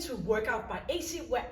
to Workout by AC, where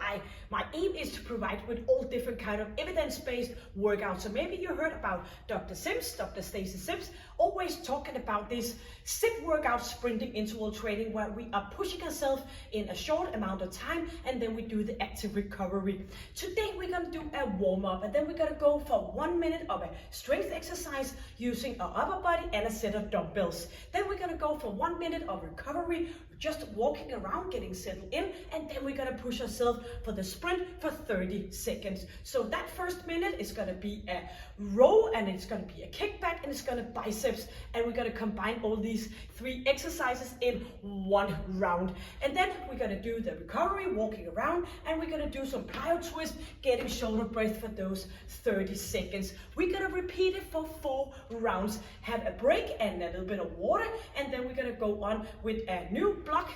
my aim is to provide with all different kind of evidence-based workouts. So maybe you heard about Dr. Sims, Dr. Stacy Sims, always talking about this sit workout sprinting interval training, where we are pushing ourselves in a short amount of time and then we do the active recovery. Today we're gonna do a warm-up, and then we're gonna go for 1 minute of a strength exercise using our upper body and a set of dumbbells. Then we're gonna go for 1 minute of recovery, just walking around, getting settled in, and then we're gonna push ourselves for the sprint for 30 seconds. So that first minute is gonna be a row, and it's gonna be a kickback, and it's gonna biceps, and we're gonna combine all these 3 exercises in 1 round. And then we're gonna do the recovery, walking around, and we're gonna do some plyo twist, getting shoulder breath for those 30 seconds. We're gonna repeat it for 4 rounds, have a break and a little bit of water, and then we're gonna go on with a new block,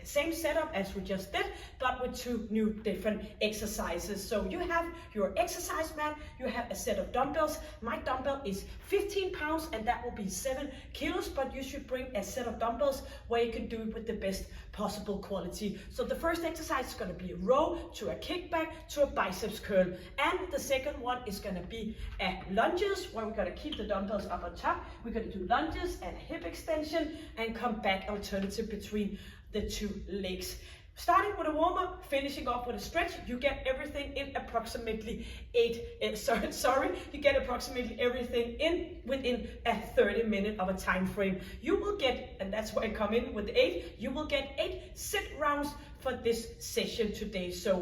same setup as we just did, but with 2 new different exercises. So you have your exercise mat, you have a set of dumbbells. My dumbbell is 15 pounds and that will be 7 kilos, but you should bring a set of dumbbells where you can do it with the best possible quality. So the first exercise is going to be a row to a kickback to a biceps curl, and the second one is going to be a lunges, where we're going to keep the dumbbells up on top. We're going to do lunges and a hip extension and come back alternative between the 2 legs. Starting with a warm-up, finishing off with a stretch. You get everything in approximately you get approximately everything in within a 30-minute of a time frame. You will get, and that's why I come in with 8, you will get 8 sit rounds for this session today. So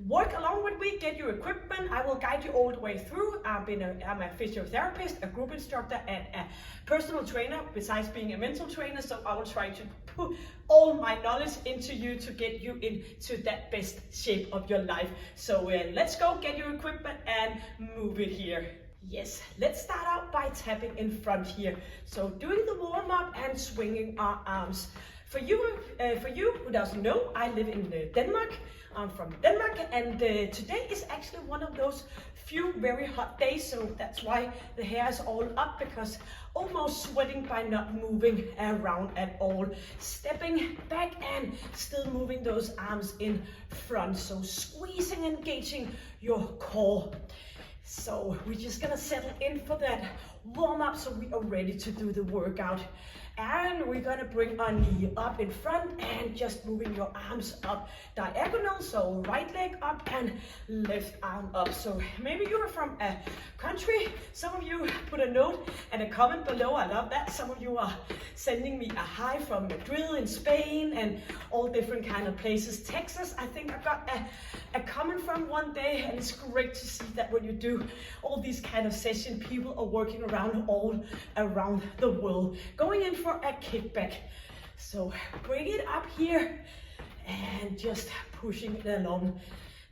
work along with me, get your equipment. I will guide you all the way through. I'm a physiotherapist, a group instructor, and a personal trainer, besides being a mental trainer. So I will try to put all my knowledge into you to get you into that best shape of your life. So let's go, get your equipment and move it here. Yes, let's start out by tapping in front here. So doing the warm-up and swinging our arms. For you who doesn't know, I live in Denmark. I'm from Denmark, and today is actually one of those few very hot days, so that's why the hair is all up, because almost sweating by not moving around at all. Stepping back and still moving those arms in front, so squeezing and engaging your core. So we're just gonna settle in for that warm up so we are ready to do the workout. And we're gonna bring our knee up in front and just moving your arms up diagonal. So right leg up and left arm up. So maybe you're from a country. Some of you put a note and a comment below. I love that. Some of you are sending me a hi from Madrid in Spain and all different kind of places. Texas, I think I got a comment from one day, and it's great to see that when you do all these kind of sessions, people are working around all around the world. Going in for a kickback. So bring it up here and just pushing it along.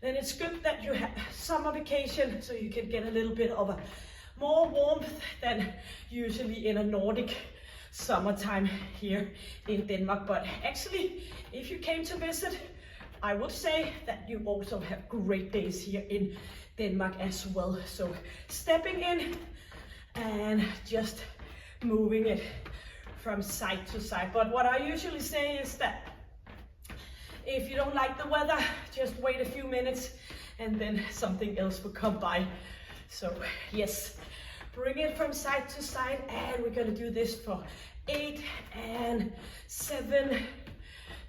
Then it's good that you have summer vacation, so you can get a little bit of a more warmth than usually in a Nordic summertime here in Denmark. But actually, if you came to visit, I would say that you also have great days here in Denmark as well. So stepping in and just moving it from side to side. But what I usually say is that if you don't like the weather, just wait a few minutes and then something else will come by. So yes, bring it from side to side, and we're gonna do this for 8 and 7,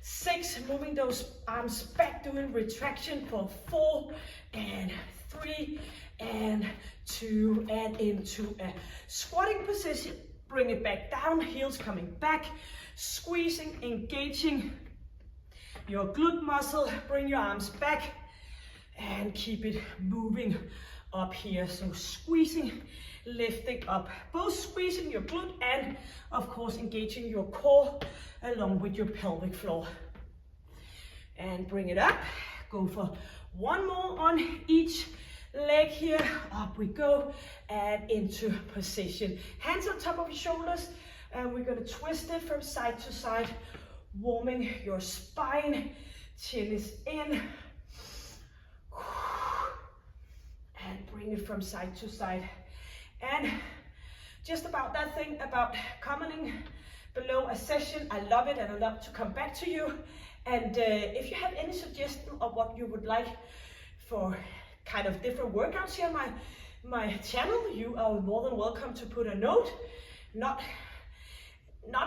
6, moving those arms back, doing retraction for 4 and 3 and 2, and into a squatting position. Bring it back down, heels coming back, squeezing, engaging your glute muscle. Bring your arms back and keep it moving up here. So squeezing, lifting up, both squeezing your glute and of course engaging your core along with your pelvic floor. And bring it up, go for 1 more on each leg here. Up we go and into position. Hands on top of your shoulders, and we're going to twist it from side to side, warming your spine. Chin is in, and bring it from side to side. And just about that thing about commenting below a session, I love it, and I love to come back to you And if you have any suggestion of what you would like for kind of different workouts here on my channel, you are more than welcome to put a note. Not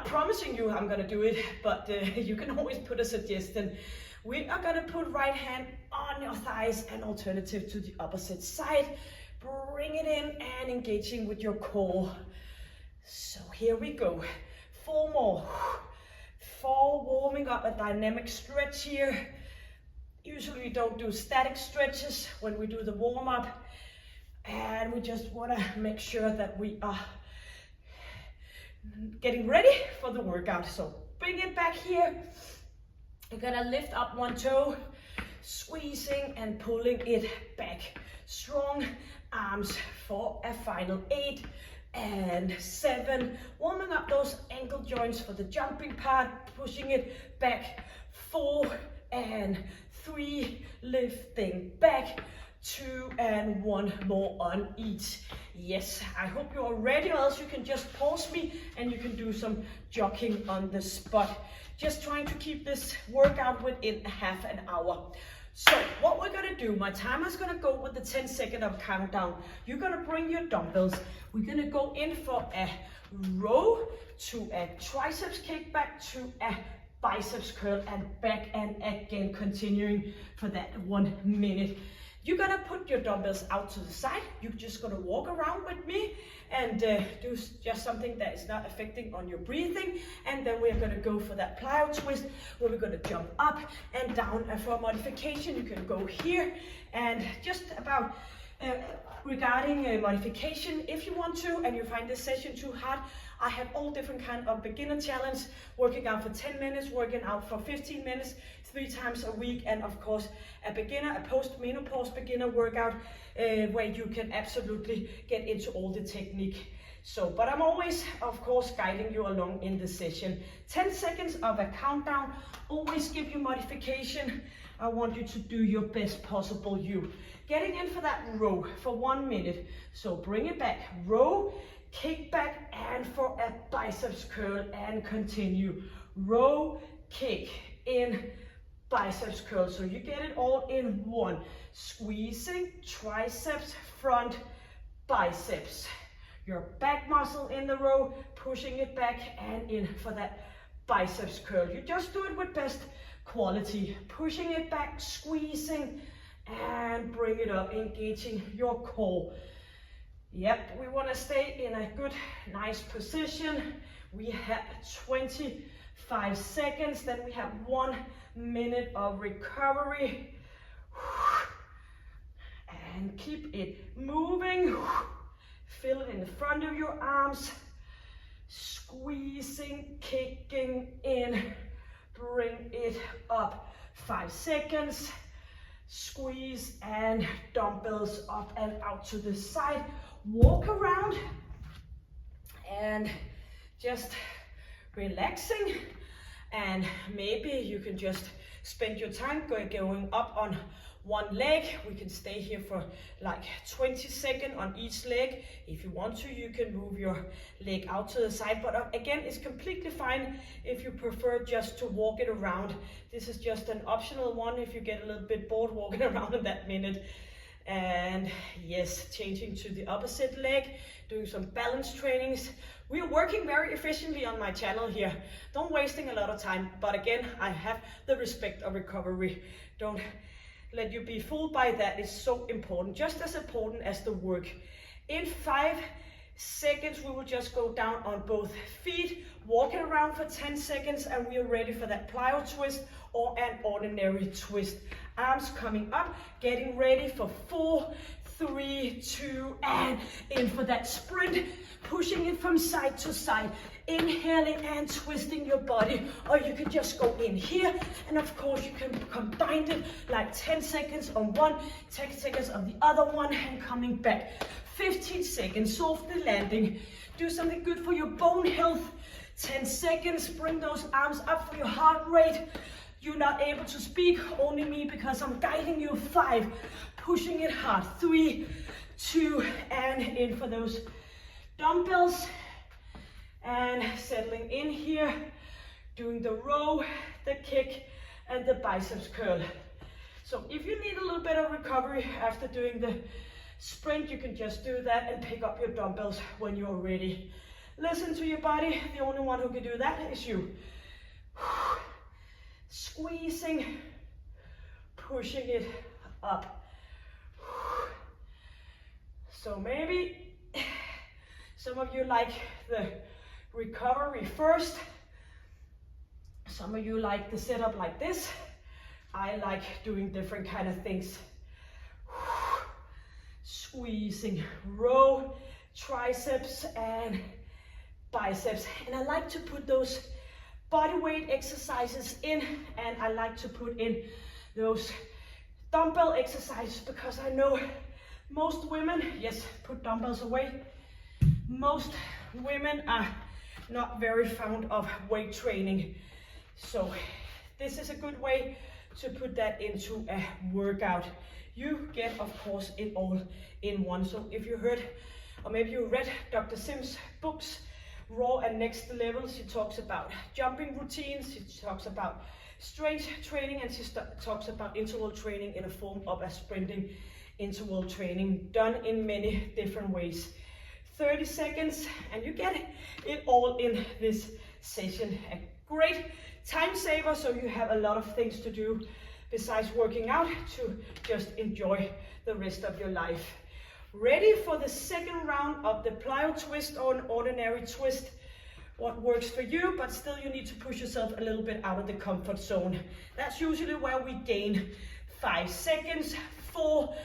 promising you I'm gonna do it, but you can always put a suggestion. We are gonna put right hand on your thighs and alternative to the opposite side. Bring it in and engaging with your core. So here we go. 4 more. 4, warming up, a dynamic stretch here. Usually we don't do static stretches when we do the warm up. And we just wanna make sure that we are getting ready for the workout. So bring it back here. You're gonna lift up one toe, squeezing and pulling it back. Strong arms for a final 8 and 7. Warming up those ankle joints for the jumping part, pushing it back. 4 and 3, lifting back. 2 and 1 more on each. Yes, I hope you're all ready, or else you can just pause me and you can do some jogging on the spot. Just trying to keep this workout within half an hour. So what we're gonna do, my timer's gonna go with the 10-second of countdown. You're gonna bring your dumbbells. We're gonna go in for a row to a triceps kickback to a biceps curl and back, and again continuing for that 1 minute. You're gonna put your dumbbells out to the side. You're just gonna walk around with me and do just something that is not affecting on your breathing. And then we're gonna go for that plyo twist where we're gonna jump up and down. And for a modification, you can go here. And just about regarding a modification, if you want to and you find this session too hard, I have all different kind of beginner challenge, working out for 10 minutes, working out for 15 minutes, 3 times a week, and of course a beginner, a post-menopause beginner workout where you can absolutely get into all the technique. So, but I'm always, of course, guiding you along in the session. 10 seconds of a countdown, always give you modification. I want you to do your best possible you. Getting in for that row for 1 minute. So bring it back, row, kick back, and for a biceps curl and continue. Row, kick, in, biceps curl. So you get it all in one. Squeezing, triceps, front, biceps. Your back muscle in the row, pushing it back and in for that biceps curl. You just do it with best quality. Pushing it back, squeezing, and bring it up, engaging your core. Yep, we want to stay in a good, nice position. We have 25 seconds, then we have 1 minute of recovery. And keep it moving. Feel it in the front of your arms. Squeezing, kicking in. Bring it up. 5 seconds. Squeeze and dumbbells up and out to the side. Walk around and just relaxing. And maybe you can just spend your time going up on one leg. We can stay here for like 20 seconds on each leg. If you want to, you can move your leg out to the side, but again, it's completely fine if you prefer just to walk it around. This is just an optional one if you get a little bit bored walking around in that minute. And yes, changing to the opposite leg, doing some balance trainings. We are working very efficiently on my channel here. Don't wasting a lot of time, but again, I have the respect of recovery. Don't let you be fooled by that. It's so important, just as important as the work. In 5 seconds, we will just go down on both feet, walking around for 10 seconds, and we are ready for that plyo twist or an ordinary twist. Arms coming up, getting ready for 4, 3, 2, and in for that sprint, pushing it from side to side, inhaling and twisting your body, or you can just go in here, and of course you can combine it like 10 seconds on one, 10 seconds on the other one, and coming back. 15 seconds, softly landing. Do something good for your bone health. 10 seconds, bring those arms up for your heart rate. You're not able to speak, only me because I'm guiding you. 5, pushing it hard. 3, 2, and in for those dumbbells. And settling in here, doing the row, the kick, and the biceps curl. So if you need a little bit of recovery after doing the sprint, you can just do that and pick up your dumbbells when you're ready. Listen to your body. The only one who can do that is you. Squeezing, pushing it up. So maybe some of you like the recovery first. Some of you like the setup like this. I like doing different kind of things. Squeezing, row, triceps and biceps. And I like to put those body weight exercises in, and I like to put in those dumbbell exercises because I know most women, yes, put dumbbells away. Most women are not very fond of weight training. So this is a good way to put that into a workout. You get, of course, it all in one. So if you heard, or maybe you read Dr. Sims' books, Raw and Next Levels, she talks about jumping routines, she talks about strength training, and she talks about interval training in a form of a sprinting interval training done in many different ways. 30 seconds and you get it all in this session. A great time saver, so you have a lot of things to do besides working out to just enjoy the rest of your life. Ready for the second round of the plyo twist or an ordinary twist. What works for you, but still you need to push yourself a little bit out of the comfort zone. That's usually where we gain 5 seconds. 4,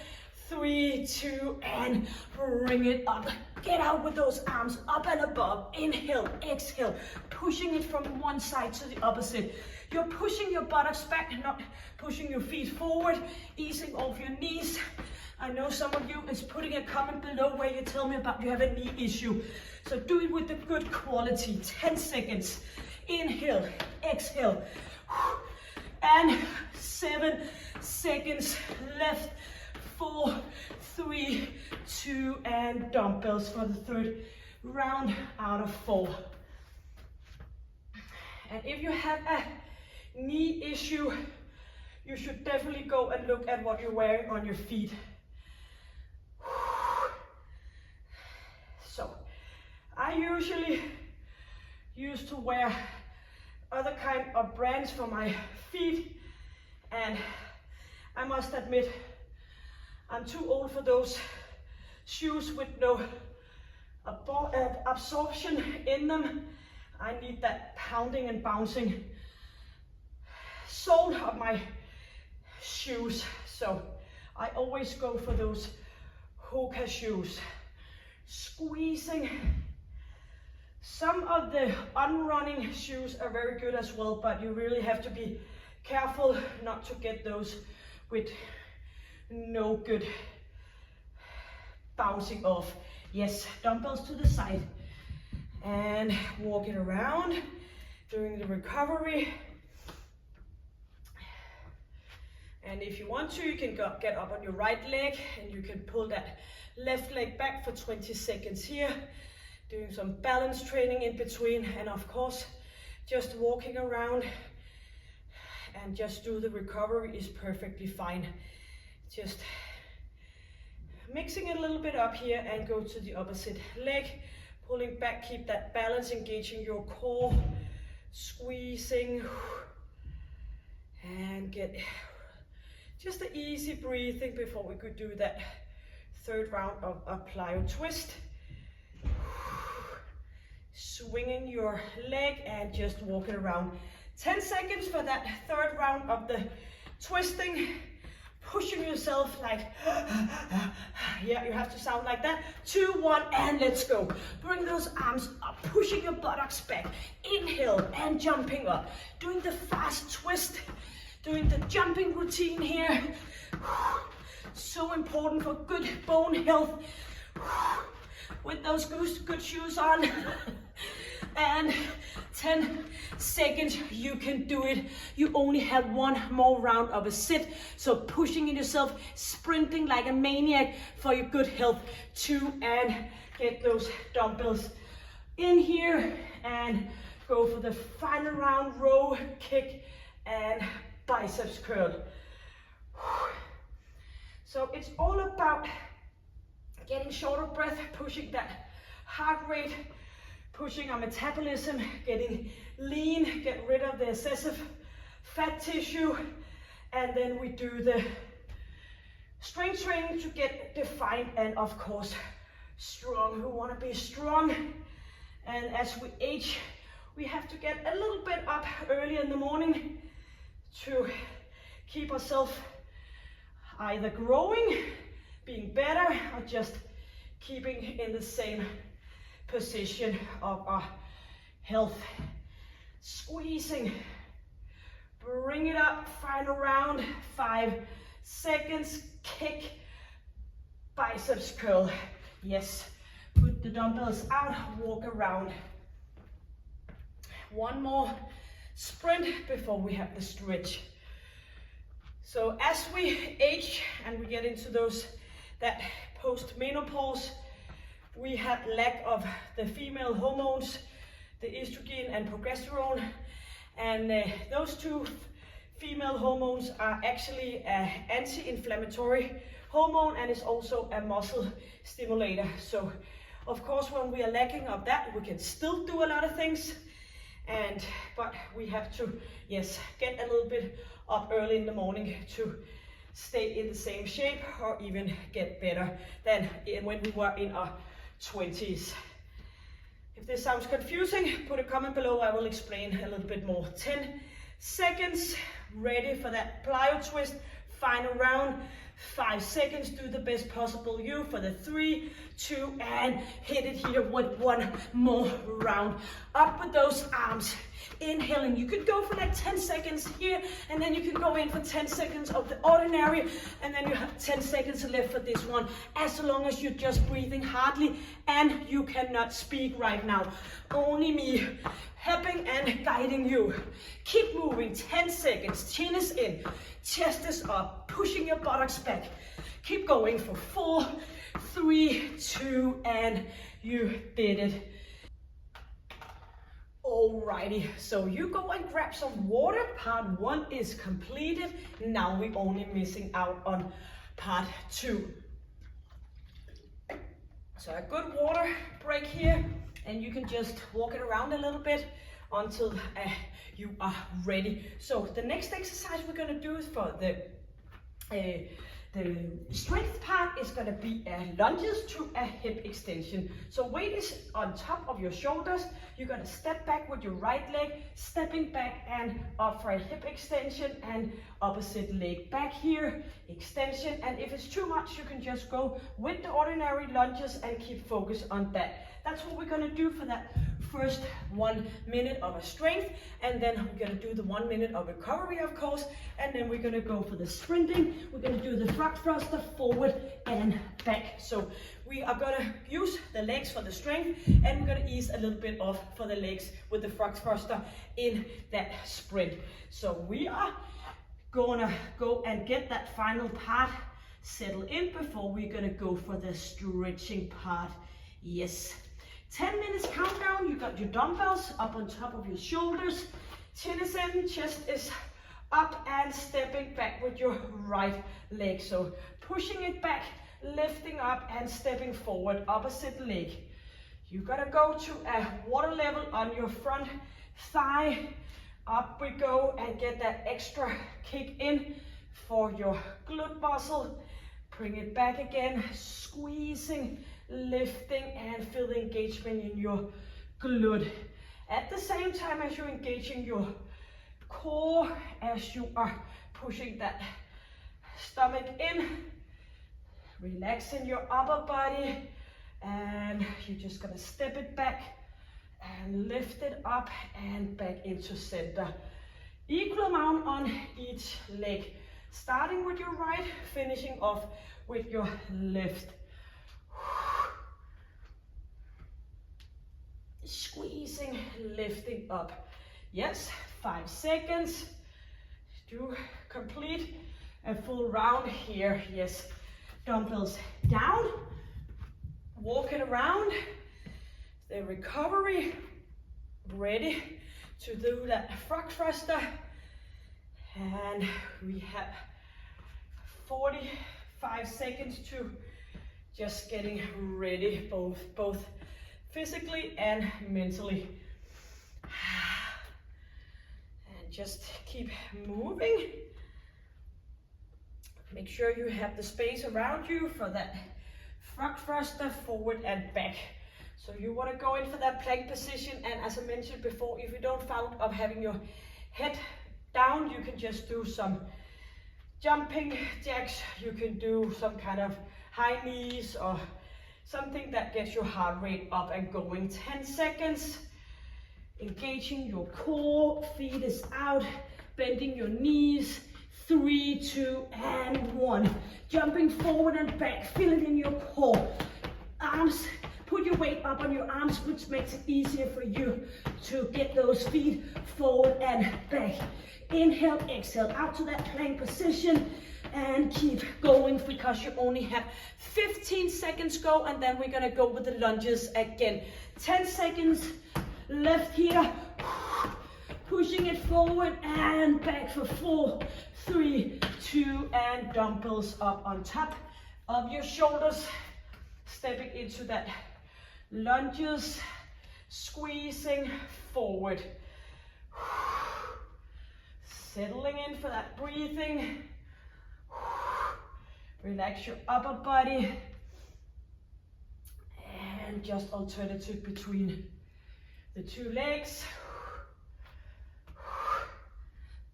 3, 2, and bring it up. Get out with those arms up and above. Inhale, exhale, pushing it from one side to the opposite. You're pushing your buttocks back, not pushing your feet forward, easing off your knees. I know some of you is putting a comment below where you tell me about you have a knee issue. So do it with the good quality. 10 seconds. Inhale, exhale. And 7 seconds left. 4, 3, 2, and dumbbells for the third round out of 4. And if you have a knee issue, you should definitely go and look at what you're wearing on your feet. So I usually used to wear other kind of brands for my feet, and I must admit I'm too old for those shoes with no absorption in them. I need that pounding and bouncing sole of my shoes. So I always go for those Hoka shoes. Squeezing. Some of the unrunning shoes are very good as well, but you really have to be careful not to get those with no good bouncing off. Yes, dumbbells to the side and walk it around during the recovery. And if you want to, you can get up on your right leg and you can pull that left leg back for 20 seconds here, doing some balance training in between, and of course just walking around and just do the recovery is perfectly fine. Just mixing it a little bit up here and go to the opposite leg, pulling back, keep that balance, engaging your core, squeezing, and get just an easy breathing before we could do that third round of a plyo twist. Swinging your leg and just walking around. 10 seconds for that third round of the twisting. Pushing yourself like, yeah, you have to sound like that. 2, 1, and let's go. Bring those arms up, pushing your buttocks back. Inhale and jumping up. Doing the fast twist, doing the jumping routine here. So important for good bone health. With those good shoes on. And 10 seconds, you can do it. You only have one more round of a sit. So pushing in yourself, sprinting like a maniac for your good health. 2, and get those dumbbells in here and go for the final round, row, kick, and biceps curl. So it's all about getting shorter breath, pushing that heart rate, pushing our metabolism, getting lean, get rid of the excessive fat tissue, and then we do the strength training to get defined and of course strong. We want to be strong, and as we age we have to get a little bit up early in the morning to keep ourselves either growing, being better, or just keeping in the same position of our health. Squeezing, bring it up, final round, 5 seconds, kick, biceps curl. Yes, put the dumbbells out, walk around. One more sprint before we have the stretch. So as we age and we get into that post-menopause, we have lack of the female hormones, the estrogen and progesterone, and those two female hormones are actually an anti-inflammatory hormone, and is also a muscle stimulator. So of course when we are lacking of that, we can still do a lot of things, but we have to, yes, get a little bit up early in the morning to stay in the same shape or even get better than when we were in our 20s. If this sounds confusing, put a comment below, I will explain a little bit more. 10 seconds, ready for that plyo twist, final round, 5 seconds, do the best possible you for the 3, 2, and hit it here with one more round. Up with those arms, inhaling. You could go for like 10 seconds here, and then you can go in for 10 seconds of the ordinary, and then you have 10 seconds left for this one, as long as you're just breathing hardly and you cannot speak right now. Only me helping and guiding you. Keep moving, 10 seconds, chin is in, chest is up, pushing your buttocks back. Keep going for 4, 3, 2, and you did it. Alrighty, so you go and grab some water. Part 1 is completed. Now we're only missing out on part 2. So a good water break here, and you can just walk it around a little bit until you are ready. So the next exercise we're going to do is for the strength part is going to be lunges to a hip extension. So weight is on top of your shoulders. You're going to step back with your right leg, stepping back and up for a hip extension, and opposite leg back here, extension. And if it's too much, you can just go with the ordinary lunges and keep focus on that. That's what we're going to do for that first 1 minute of a strength, and then we're going to do the 1 minute of recovery, of course, and then we're going to go for the sprinting. We're going to do the front thruster, forward and back. So we are going to use the legs for the strength, and we're going to ease a little bit off for the legs with the front thruster in that sprint. So we are going to go and get that final part settled in before we're going to go for the stretching part. Yes. 10 minutes countdown. You got your dumbbells up on top of your shoulders, chin is in, chest is up, and stepping back with your right leg. So pushing it back, lifting up and stepping forward, opposite leg. You gotta go to a water level on your front thigh. Up we go, and get that extra kick in for your glute muscle. Bring it back again, squeezing, lifting, and feel the engagement in your glute. At the same time as you're engaging your core, as you are pushing that stomach in, relaxing your upper body, and you're just gonna step it back and lift it up and back into center. Equal amount on each leg, starting with your right, finishing off with your left. Squeezing, lifting up. Yes, 5 seconds to complete a full round here. Yes, dumbbells down, walking around, the recovery, ready to do that frog thruster, And we have 45 seconds to just getting ready, both physically and mentally. And just keep moving. Make sure you have the space around you for that frog thruster, forward and back. So you want to go in for that plank position, and as I mentioned before, if you don't find of having your head down, you can just do some jumping jacks. You can do some kind of high knees or something that gets your heart rate up and going. 10 seconds. Engaging your core, feet is out, bending your knees. 3, 2, and 1. Jumping forward and back, feel it in your core. Arms, put your weight up on your arms, which makes it easier for you to get those feet forward and back. Inhale, exhale, out to that plank position, and keep going because you only have 15 seconds go, and then we're gonna go with the lunges again. 10 seconds left here. Pushing it forward and back for 4, 3, 2, and dumbbells up on top of your shoulders. Stepping into that lunges, squeezing forward. Settling in for that breathing. Relax your upper body. And just alternative between the two legs.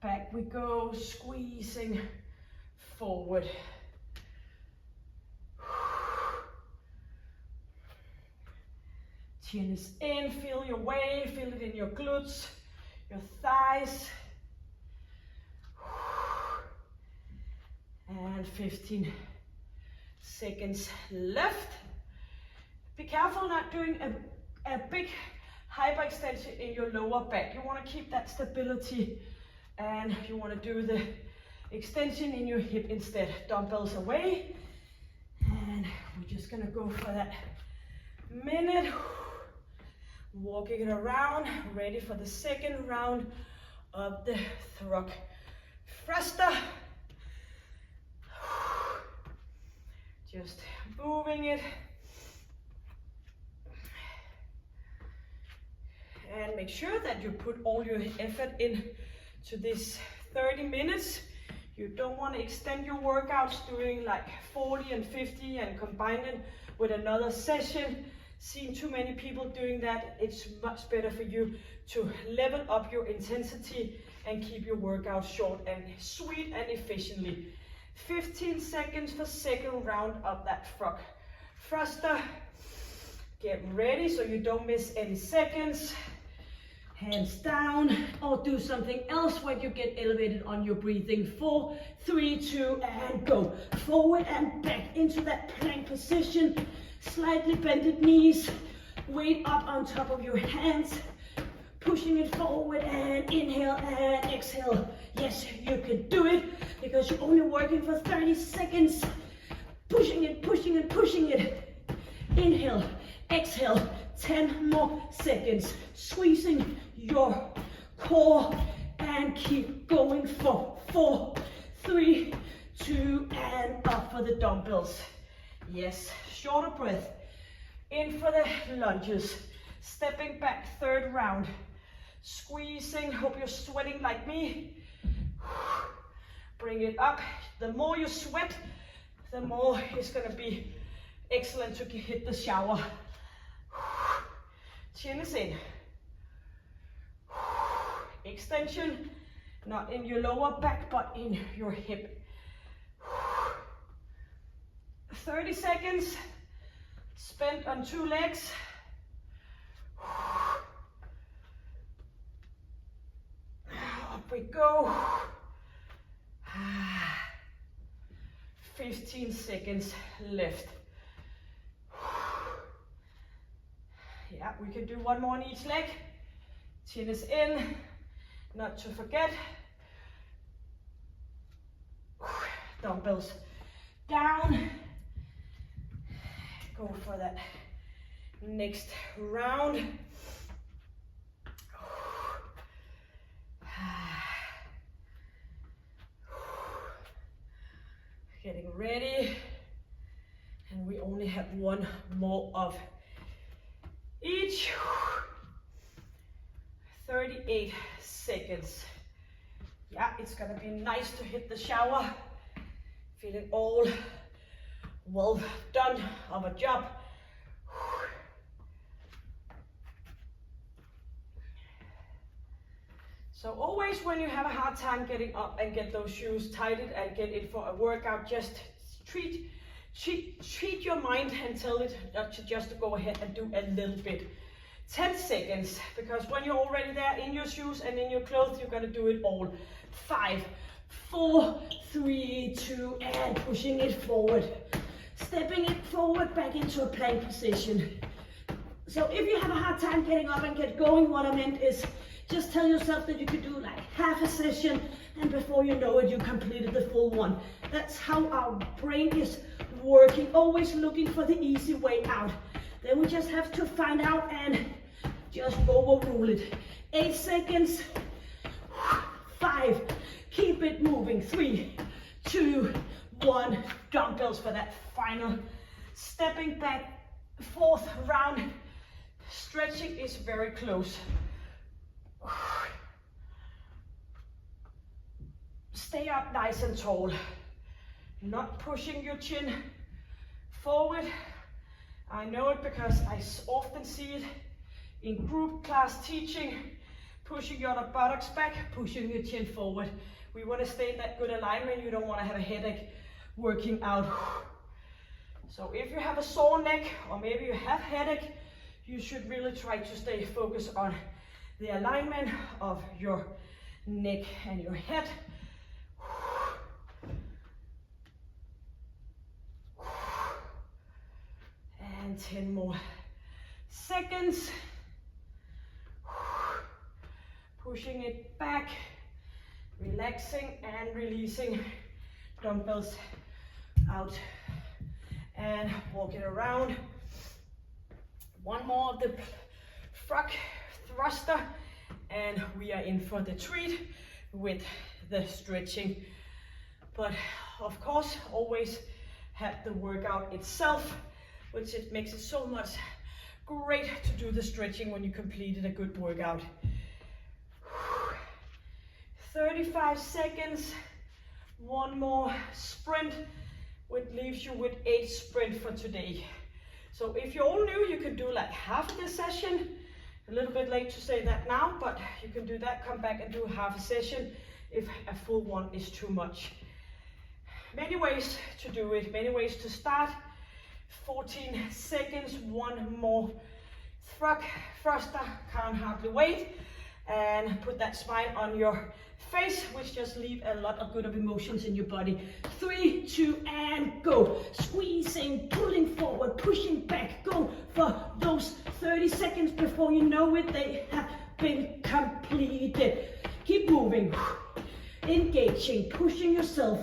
Back we go, squeezing forward. Chin is in, feel your way, feel it in your glutes, your thighs. And 15 seconds left. Be careful not doing a big hyperextension in your lower back. You want to keep that stability, and you want to do the extension in your hip instead. Dumbbells away, and we're just gonna go for that minute. Walking it around, ready for the second round of the frog thruster. Just moving it. And make sure that you put all your effort in to this 30 minutes. You don't want to extend your workouts doing like 40 and 50 and combine it with another session. Seen too many people doing that. It's much better for you to level up your intensity and keep your workout short and sweet and efficiently. 15 seconds for second round of that frog thruster. Get ready so you don't miss any seconds. Hands down, or do something else where you get elevated on your breathing. 4, 3, 2, and go. Forward and back into that plank position. Slightly bended knees, weight up on top of your hands. Pushing it forward and inhale and exhale. Yes, you can do it because you're only working for 30 seconds. Pushing it, pushing it, pushing it. Inhale, exhale, 10 more seconds. Squeezing your core and keep going for 4, 3, 2, and up for the dumbbells. Yes, shorter breath. In for the lunges. Stepping back, third round. Squeezing, hope you're sweating like me. Bring it up. The more you sweat, the more it's gonna be excellent to hit the shower. Chin is in. Extension, not in your lower back, but in your hip. 30 seconds spent on 2 legs. Up we go. 15 seconds left. Yeah, we can do one more on each leg. Chin is in, not to forget. Dumbbells down. Go for that next round. Getting ready. And we only have one more of each. 38 seconds. Yeah, it's gonna be nice to hit the shower. Feeling all well done of a job. So always when you have a hard time getting up and get those shoes tightened and get in for a workout, just treat your mind and tell it to just go ahead and do a little bit. 10 seconds, because when you're already there in your shoes and in your clothes, you're gonna do it all. 5, 4, 3, 2, and pushing it forward. Stepping it forward back into a plank position. So if you have a hard time getting up and get going, what I meant is just tell yourself that you could do like half a session, and before you know it, you completed the full one. That's how our brain is working, always looking for the easy way out. Then we just have to find out and just overrule it. 8 seconds. 5. Keep it moving. 3, 2, 1. Dumbbells for that final. Stepping back. 4th round. Stretching is very close. Stay up nice and tall. Not pushing your chin forward. I know it because I often see it in group class teaching. Pushing your buttocks back, pushing your chin forward. We want to stay in that good alignment. You don't want to have a headache working out. So if you have a sore neck or maybe you have headache, you should really try to stay focused on the alignment of your neck and your head. And 10 more seconds. Pushing it back, relaxing and releasing. Dumbbells out and walking around. One more of the frog thruster, and we are in for the treat with the stretching. But of course, always have the workout itself, which it makes it so much great to do the stretching when you completed a good workout. 35 seconds. One more sprint, which leaves you with 8 sprint for today. So if you're all new, you can do like half of the session. A little bit late to say that now, but you can do that, come back and do half a session if a full one is too much. Many ways to do it, many ways to start. 14 seconds, one more thruster, can't hardly wait. And put that smile on your face, which just leave a lot of good emotions in your body. 3, 2, and go. Squeezing, pulling forward, pushing back. Go for those 30 seconds. Before you know it, they have been completed. Keep moving. Engaging, pushing yourself.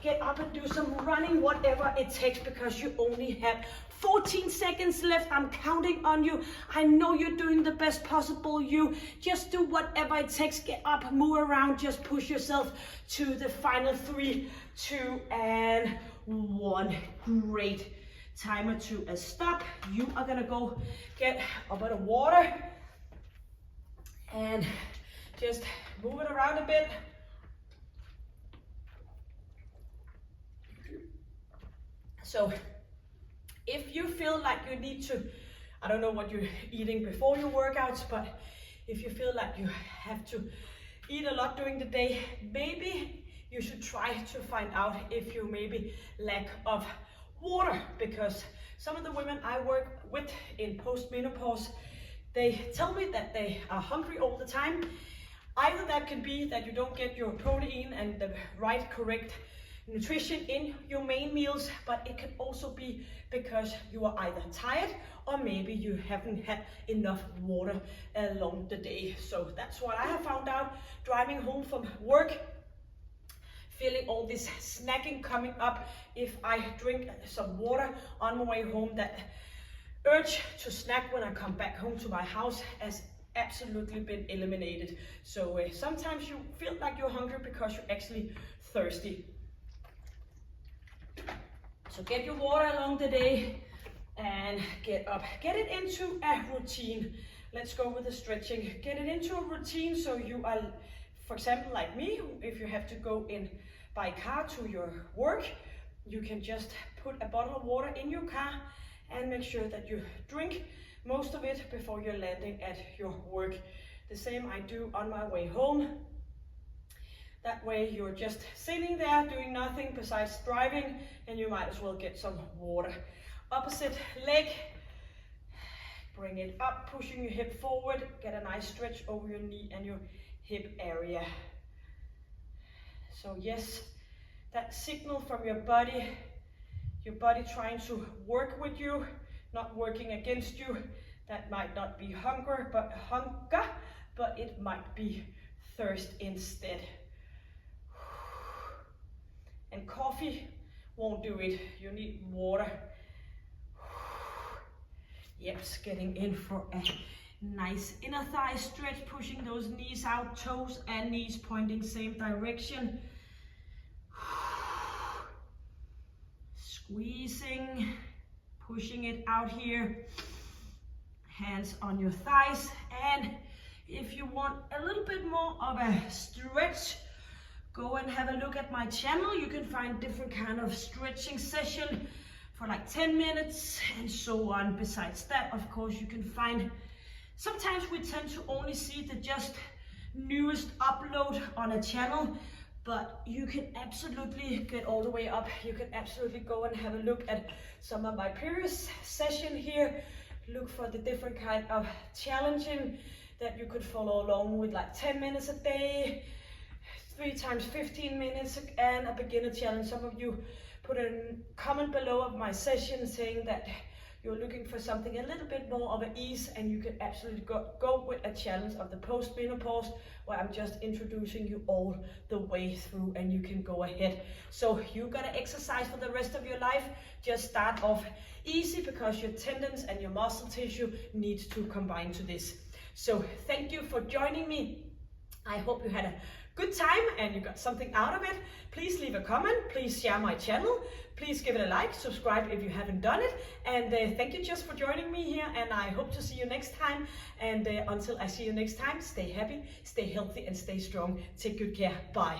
Get up and do some running, whatever it takes, because you only have 14 seconds left. I'm counting on you. I know you're doing the best possible. You just do whatever it takes. Get up, move around, just push yourself to the final 3, 2, and 1. Great. Timer to a stop. You are gonna go get a bit of water and just move it around a bit. So if you feel like you need to, I don't know what you're eating before your workouts, but if you feel like you have to eat a lot during the day, maybe you should try to find out if you maybe lack of water, because some of the women I work with in post-menopause, they tell me that they are hungry all the time. Either that can be that you don't get your protein and the right correct nutrition in your main meals, but it can also be because you are either tired or maybe you haven't had enough water along the day. So that's what I have found out driving home from work, feeling all this snacking coming up. If I drink some water on my way home, that urge to snack when I come back home to my house has absolutely been eliminated. So sometimes you feel like you're hungry because you're actually thirsty. So get your water along the day and get up. Get it into a routine. Let's go with the stretching. Get it into a routine so you are, for example, like me, if you have to go in by car to your work, you can just put a bottle of water in your car and make sure that you drink most of it before you're landing at your work. The same I do on my way home. That way you're just sitting there doing nothing besides driving, and you might as well get some water. Opposite leg, bring it up, pushing your hip forward, get a nice stretch over your knee and your hip area. So yes, that signal from your body trying to work with you, not working against you. That might not be hunger, but it might be thirst instead. And coffee won't do it. You need water. Yep, getting in for a nice inner thigh stretch, pushing those knees out, toes and knees pointing same direction. Squeezing, pushing it out here. Hands on your thighs, and if you want a little bit more of a stretch, go and have a look at my channel. You can find different kind of stretching session for like 10 minutes and so on. Besides that, of course, you can find, sometimes we tend to only see the just newest upload on a channel, but you can absolutely get all the way up. You can absolutely go and have a look at some of my previous session here. Look for the different kind of challenging that you could follow along with, like 10 minutes a day, 3 times 15 minutes, and a beginner challenge. Some of you put a comment below of my session saying that you're looking for something a little bit more of an ease, and you can absolutely go with a challenge of the post-menopause, where I'm just introducing you all the way through, and you can go ahead. So you gotta exercise for the rest of your life. Just start off easy, because your tendons and your muscle tissue needs to combine to this. So thank you for joining me. I hope you had a good time and you got something out of it. Please leave a comment, please share my channel, please give it a like, subscribe if you haven't done it, and thank you just for joining me here, and I hope to see you next time. And until I see you next time, stay happy, stay healthy and stay strong. Take good care. Bye.